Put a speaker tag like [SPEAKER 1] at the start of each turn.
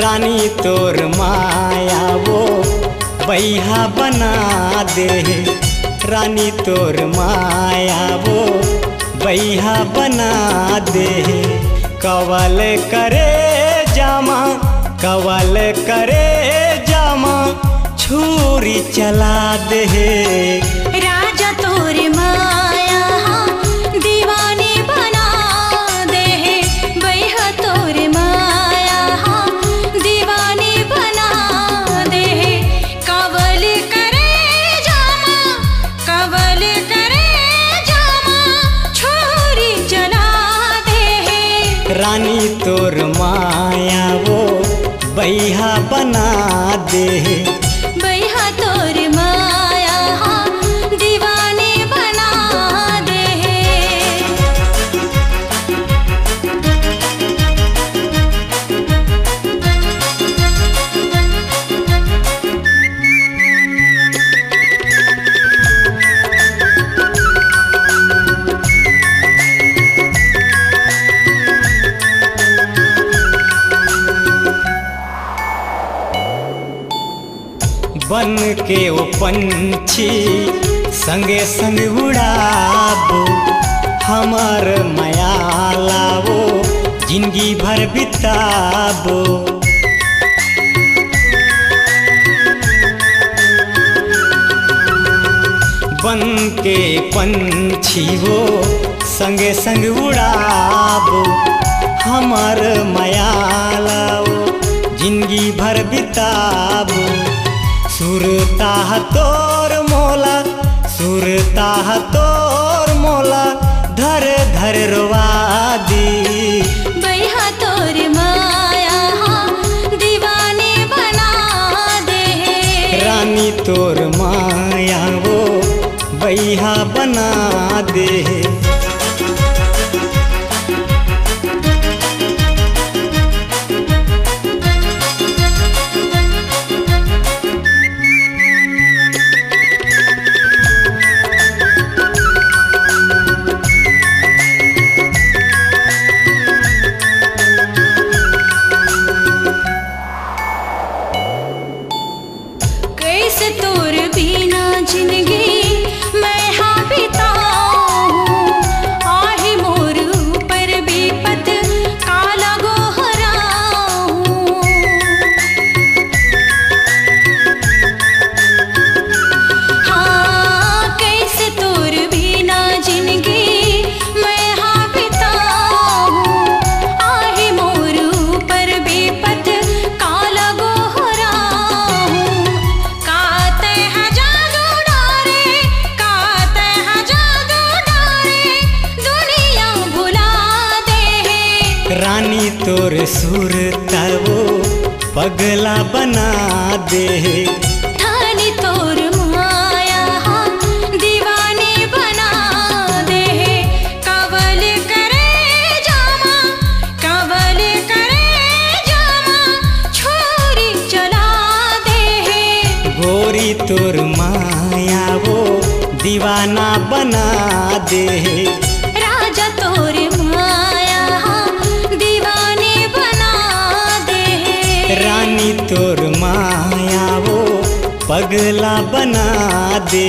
[SPEAKER 1] रानी तोर माया वो बैहा बना दे। रानी तोर माया वो बैहा बना दे। कवल करे जामा, कवल करे जामा, छुरी चला दे।
[SPEAKER 2] राजा तोर माया दीवानी बना दे। बैहा तोर माया दीवानी बना दे। कवल करे जामा, कवल करे जामा, छुरी चला दे।
[SPEAKER 1] रानी तोर माया वो बैहा बना दे।
[SPEAKER 2] बैहा तोर माया दीवानी बना दे।
[SPEAKER 1] बन के वो पंछी संगे संग उड़ाबो, हमार माया लावो जिंदगी भर बिताबो। बन के पंछी वो संगे संग उड़ाबो, हमार माया लावो जिंदगी भर बिताबो। सुरता तोर मोला, सुरता तोर मोला, धर धर रोवा दी।
[SPEAKER 2] बैहा तोर माया दीवानी बना दे।
[SPEAKER 1] रानी तोर माया वो बैहा बना दे।
[SPEAKER 2] कैसे तोर बिना जिंदगी मैं हाँ बिताऊं। आहे मोर ऊपर विपत काला गोहराऊं। हाँ कैसे तोर बिना जिंदगी मैं हाँ बिताऊं। आहे मोर ऊपर विपत काला गोहराऊं। काते हैं जादू डारे, काते हैं जादू डारे, दुनिया भुला दे।
[SPEAKER 1] रानी तोर सुरता वो पगला बना दे।
[SPEAKER 2] रानी तोर माया दीवानी बना दे। कवल करे जामा, कवल करे जामा, छुरी चला दे।
[SPEAKER 1] गोरी तोर माया वो दीवाना बना दे।
[SPEAKER 2] राजा तोर माया दीवानी बना दे।
[SPEAKER 1] रानी तोर माया वो पगला बना दे।